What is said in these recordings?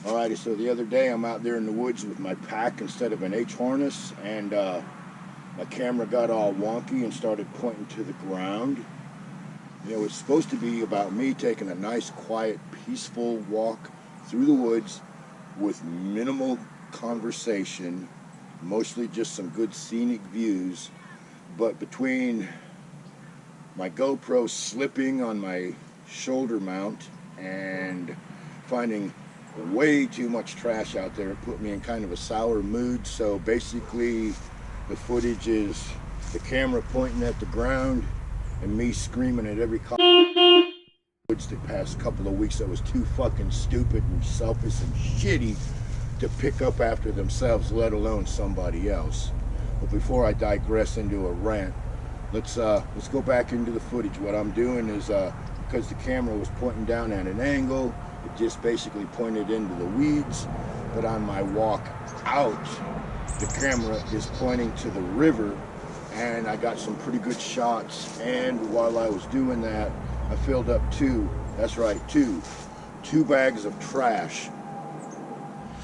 Alrighty, so the other day I'm out there in the woods with my pack instead of an H harness, and my camera got all wonky and started pointing to the ground. You know, it's supposed to be about me taking a nice, quiet, peaceful walk through the woods with minimal conversation, mostly just some good scenic views. But between my GoPro slipping on my shoulder mount and finding way too much trash out there, it put me in kind of a sour mood. So basically the footage is the camera pointing at the ground and me screaming at every cop the past couple of weeks that was too fucking stupid and selfish and shitty to pick up after themselves, let alone somebody else. But before I digress into a rant, let's go back into the footage. What I'm doing is because the camera was pointing down at an angle, it just basically pointed into the weeds. But on my walk out, the camera is pointing to the river, and I got some pretty good shots. And while I was doing that, I filled up two bags of trash.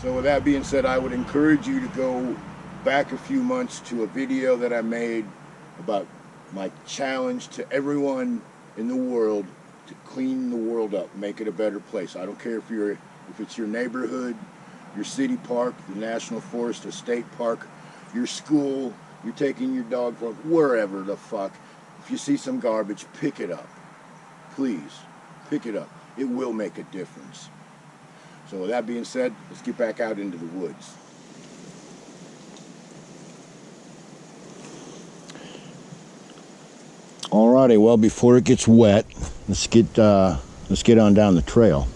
So with that being said, I would encourage you to go back a few months to a video that I made about my challenge to everyone in the world to clean the world up, make it a better place. I don't care if it's your neighborhood, your city park, the national forest, a state park, your school, you're taking your dog for wherever the fuck. If you see some garbage, pick it up. Please, pick it up. It will make a difference. So with that being said, let's get back out into the woods. Alrighty, well, before it gets wet, let's get on down the trail.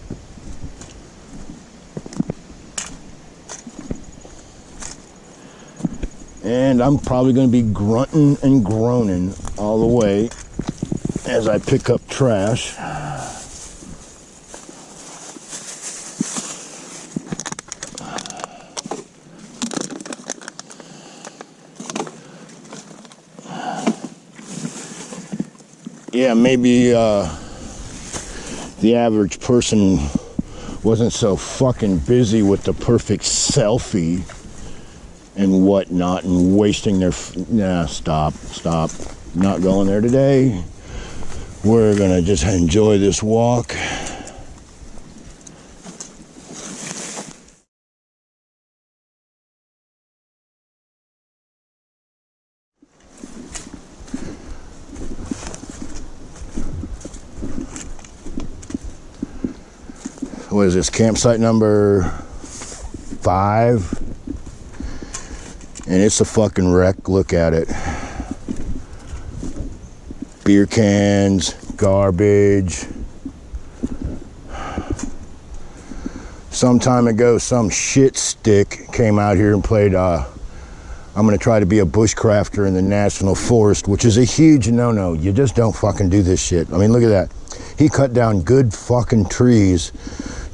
And I'm probably going to be grunting and groaning all the way as I pick up trash. Yeah, maybe the average person wasn't so fucking busy with the perfect selfie and whatnot and wasting their... Nah, stop. Not going there today. We're gonna just enjoy this walk. What is this, campsite number 5? And it's a fucking wreck. Look at it. Beer cans, garbage. Some time ago, some shit stick came out here and played, I'm gonna try to be a bushcrafter in the national forest, which is a huge no-no. You just don't fucking do this shit. I mean, look at that. He cut down good fucking trees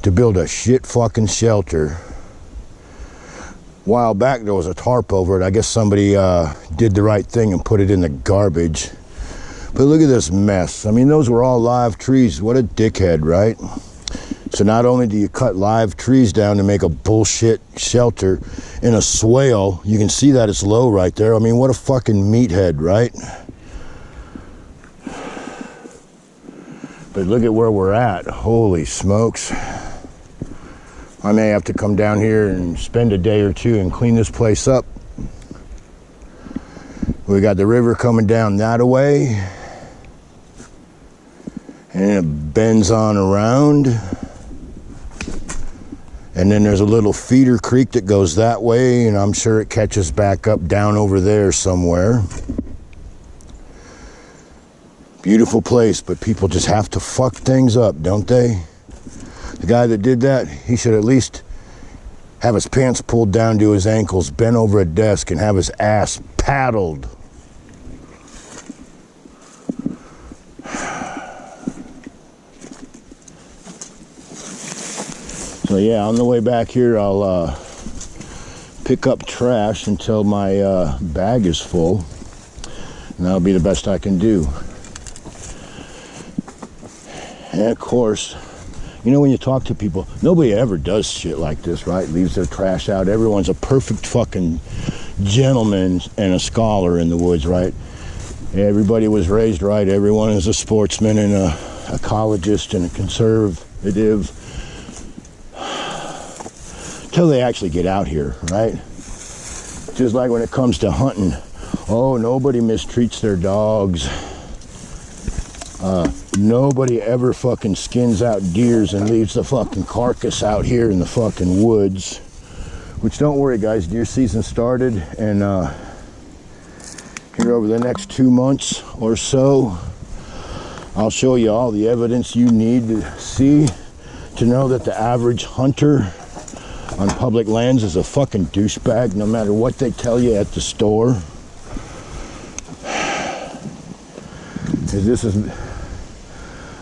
to build a shit fucking shelter. A while back there was a tarp over it. I guess somebody did the right thing and put it in the garbage. But look at this mess. I mean, those were all live trees. What a dickhead, right? So not only do you cut live trees down to make a bullshit shelter in a swale, you can see that it's low right there. I mean, what a fucking meathead, right? But look at where we're at. Holy smokes. I may have to come down here and spend a day or two and clean this place up. We got the river coming down that way. And it bends on around. And then there's a little feeder creek that goes that way, and I'm sure it catches back up down over there somewhere. Beautiful place, but people just have to fuck things up, don't they? The guy that did that, he should at least have his pants pulled down to his ankles, bent over a desk, and have his ass paddled. So yeah, on the way back here, I'll pick up trash until my bag is full, and that'll be the best I can do. And of course, You know, when you talk to people, nobody ever does shit like this, right? Leaves their trash out. Everyone's a perfect fucking gentleman and a scholar in the woods, right? Everybody was raised right. Everyone is a sportsman and a ecologist and a conservative. Till they actually get out here, right? Just like when it comes to hunting. Oh, nobody mistreats their dogs. Nobody ever fucking skins out deers and leaves the fucking carcass out here in the fucking woods. Which, don't worry guys, deer season started, and here over the next 2 months or so, I'll show you all the evidence you need to see to know that the average hunter on public lands is a fucking douchebag, no matter what they tell you at the store.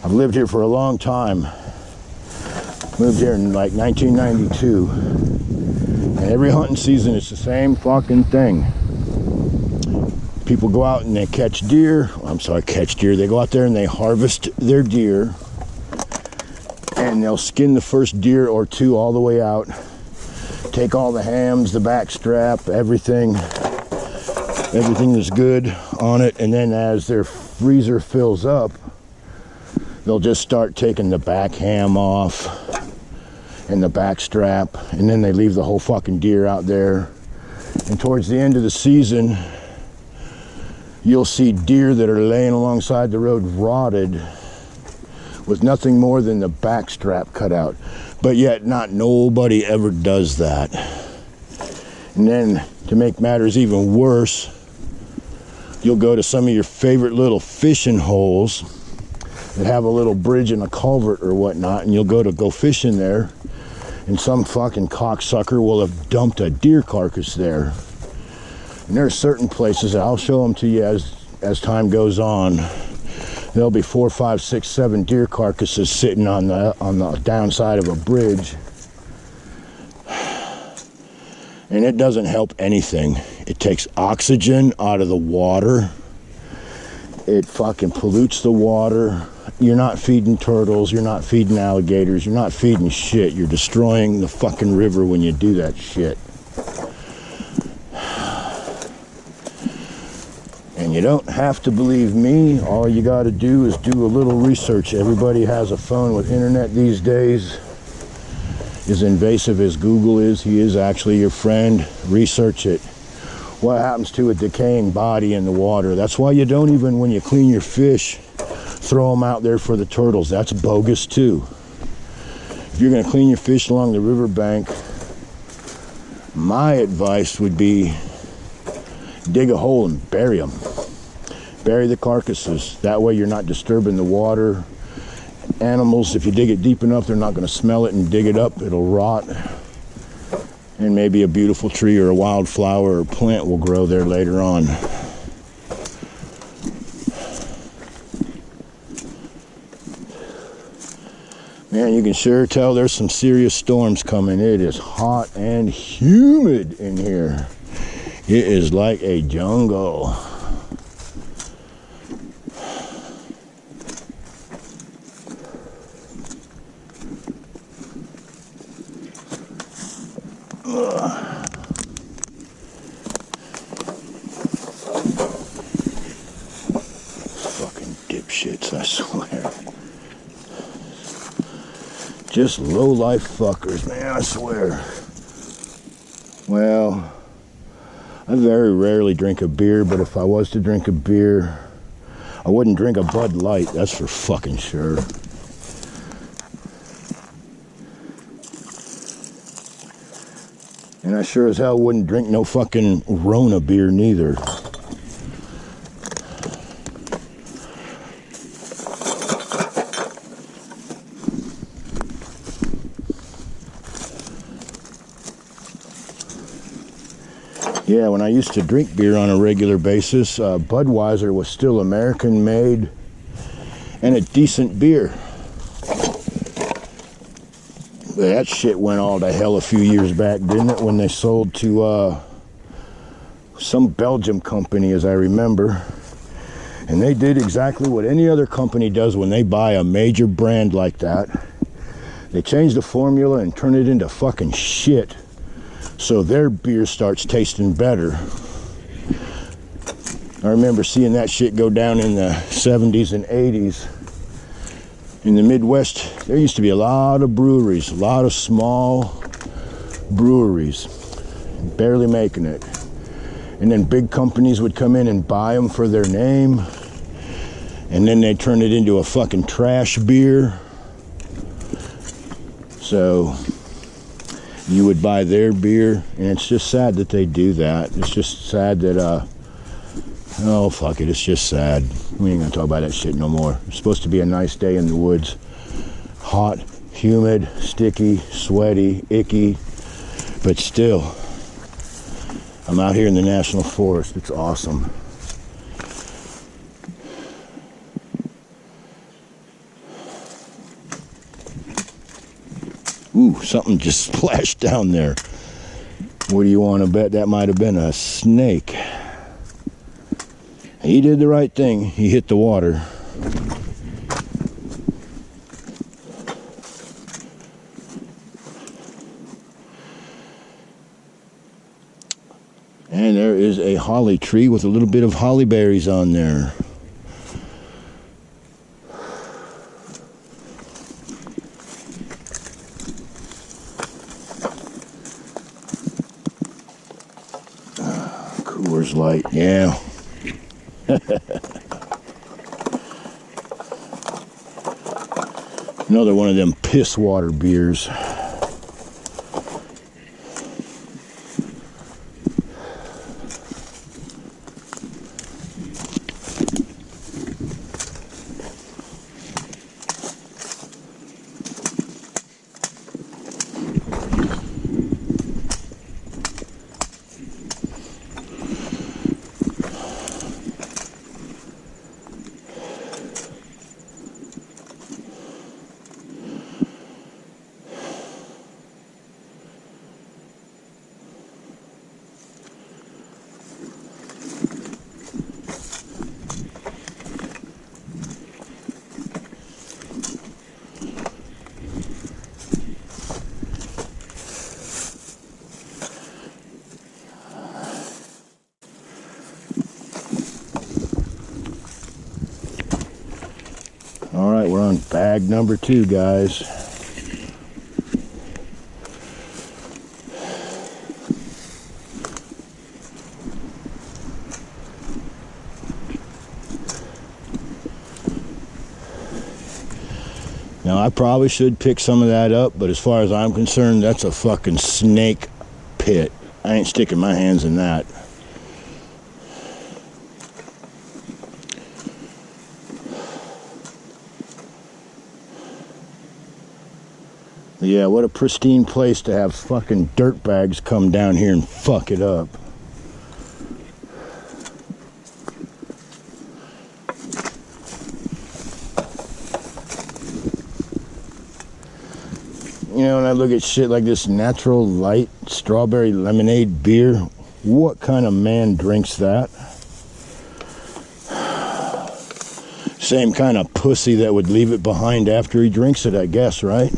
I've lived here for a long time. Moved here in like 1992. And every hunting season it's the same fucking thing. People go out and they catch deer. They go out there and they harvest their deer. And they'll skin the first deer or two all the way out. Take all the hams, the back strap, everything is good on it. And then as their freezer fills up, they'll just start taking the back ham off and the back strap, and then they leave the whole fucking deer out there. And towards the end of the season, you'll see deer that are laying alongside the road rotted with nothing more than the back strap cut out. But yet nobody ever does that. And then to make matters even worse, you'll go to some of your favorite little fishing holes that have a little bridge and a culvert or whatnot, and you'll go fishing there, and some fucking cocksucker will have dumped a deer carcass there. And there are certain places, I'll show them to you as time goes on, there'll be 4, 5, 6, 7 deer carcasses sitting on the downside of a bridge. And it doesn't help anything. It takes oxygen out of the water. It fucking pollutes the water. You're not feeding turtles, you're not feeding alligators, you're not feeding shit. You're destroying the fucking river when you do that shit. And you don't have to believe me. All you got to do is do a little research. Everybody has a phone with internet these days. As invasive as Google is, he is actually your friend. Research it. What happens to a decaying body in the water? That's why you don't even, when you clean your fish, throw them out there for the turtles. That's bogus too. If you're going to clean your fish along the riverbank, my advice would be dig a hole and bury them. Bury the carcasses. That way you're not disturbing the water. Animals, if you dig it deep enough, they're not going to smell it and dig it up. It'll rot. And maybe a beautiful tree or a wildflower or plant will grow there later on. Man, you can sure tell there's some serious storms coming. It is hot and humid in here. It is like a jungle. Fucking dipshits, I swear. Just low-life fuckers, man, I swear. Well, I very rarely drink a beer, but if I was to drink a beer, I wouldn't drink a Bud Light, that's for fucking sure. And I sure as hell wouldn't drink no fucking Rona beer neither. Yeah, when I used to drink beer on a regular basis, Budweiser was still American made and a decent beer. But that shit went all to hell a few years back, didn't it? When they sold to some Belgium company, as I remember. And they did exactly what any other company does when they buy a major brand like that. They change the formula and turn it into fucking shit, so their beer starts tasting better. I remember seeing that shit go down in the 70s and 80s. In the Midwest, there used to be a lot of breweries, a lot of small breweries, barely making it. And then big companies would come in and buy them for their name, and then they turn it into a fucking trash beer. So you would buy their beer, and it's just sad that they do that. It's just sad that, oh, fuck it, it's just sad. We ain't gonna talk about that shit no more. It's supposed to be a nice day in the woods. Hot, humid, sticky, sweaty, icky, but still, I'm out here in the National Forest. It's awesome. Ooh, something just splashed down there. What do you want to bet? That might have been a snake. He did the right thing. He hit the water. And there is a holly tree with a little bit of holly berries on there. Coors Light, yeah. Another one of them piss water beers. All right, we're on bag number 2, guys. Now, I probably should pick some of that up, but as far as I'm concerned, that's a fucking snake pit. I ain't sticking my hands in that. Yeah, what a pristine place to have fucking dirt bags come down here and fuck it up. You know, when I look at shit like this Natural Light strawberry lemonade beer, what kind of man drinks that? Same kind of pussy that would leave it behind after he drinks it, I guess, right?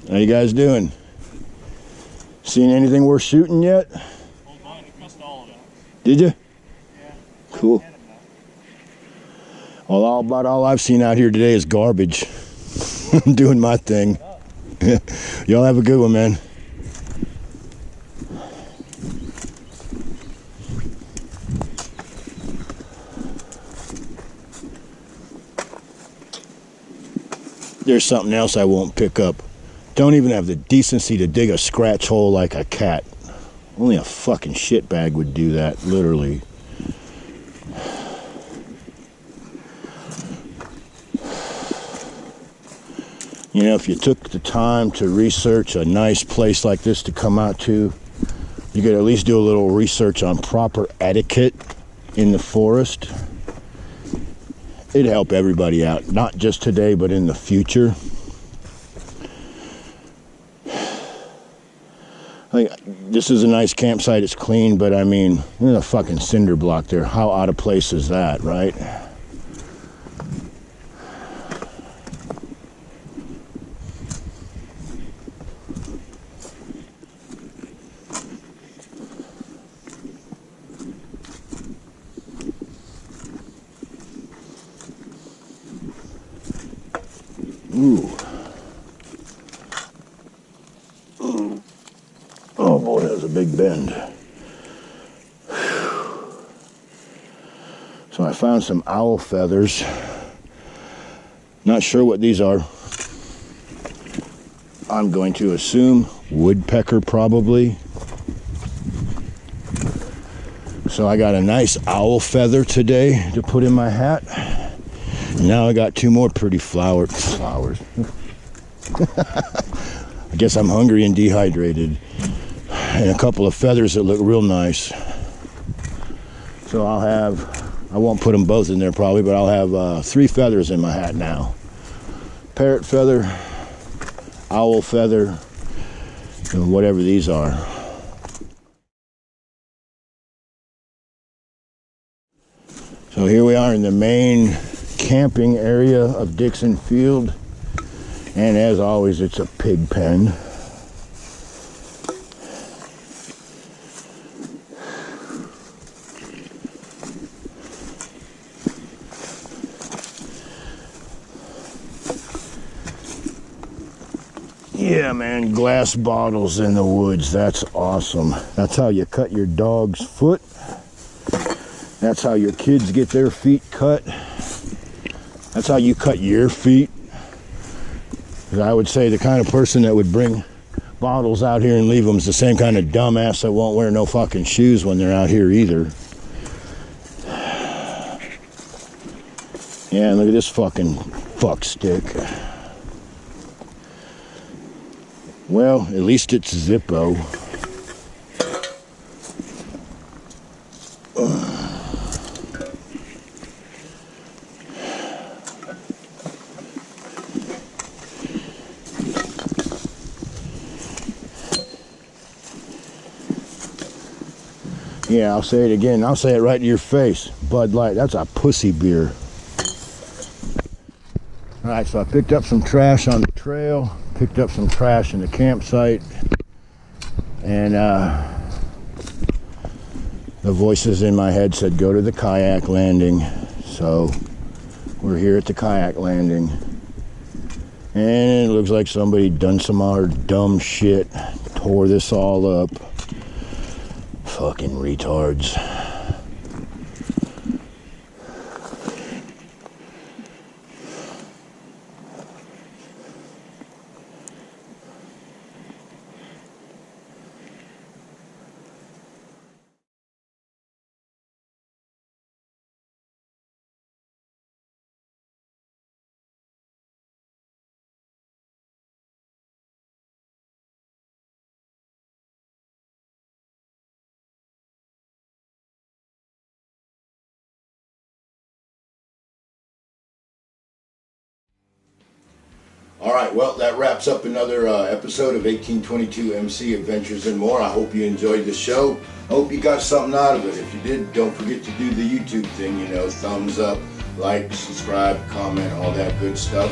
How you guys doing? Seen anything worth shooting yet? Missed all of it. Did you? Yeah. Cool. Well, about all I've seen out here today is garbage. I'm doing my thing. Y'all have a good one, man. There's something else I won't pick up. Don't even have the decency to dig a scratch hole like a cat. Only a fucking shitbag would do that, literally. You know, if you took the time to research a nice place like this to come out to, you could at least do a little research on proper etiquette in the forest. It'd help everybody out, not just today, but in the future. Like, this is a nice campsite, it's clean, but I mean, there's a fucking cinder block there. How out of place is that, right? Ooh. Oh boy, that was a big bend. So I found some owl feathers. Not sure what these are. I'm going to assume woodpecker probably. So I got a nice owl feather today to put in my hat. Now I got two more pretty flowers. I guess I'm hungry and dehydrated. And a couple of feathers that look real nice. So I won't put them both in there probably, but I'll have 3 feathers in my hat now. Parrot feather, owl feather, and whatever these are. So here we are in the main camping area of Dixon Field, and as always it's a pig pen. Yeah, man, glass bottles in the woods, that's awesome. That's how you cut your dog's foot. That's how your kids get their feet cut. That's how you cut your feet. 'Cause I would say the kind of person that would bring bottles out here and leave them is the same kind of dumbass that won't wear no fucking shoes when they're out here either. Yeah, look at this fucking fuck stick. Well, at least it's Zippo. Yeah, I'll say it again. I'll say it right to your face. Bud Light, that's a pussy beer. All right, so I picked up some trash on the trail, picked up some trash in the campsite, and the voices in my head said go to the kayak landing. So we're here at the kayak landing, and it looks like somebody done some other dumb shit, tore this all up. Fucking retards. All right, well, that wraps up another episode of 1822 MC Adventures and More. I hope you enjoyed the show. I hope you got something out of it. If you did, don't forget to do the YouTube thing, you know, thumbs up, like, subscribe, comment, all that good stuff.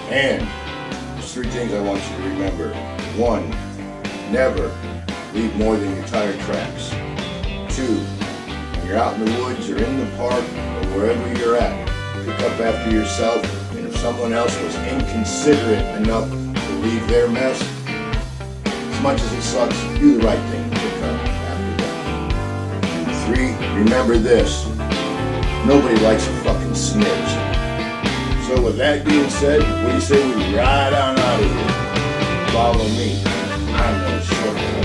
And there's 3 things I want you to remember. 1, never leave more than your tire tracks. 2, when you're out in the woods or in the park or wherever you're at, pick up after yourself. Someone else was inconsiderate enough to leave their mess, as much as it sucks, do the right thing to pick up after them. And 3, remember this, nobody likes a fucking snitch. So with that being said, what do you say we ride on out of here? Follow me. I'm no shortcut.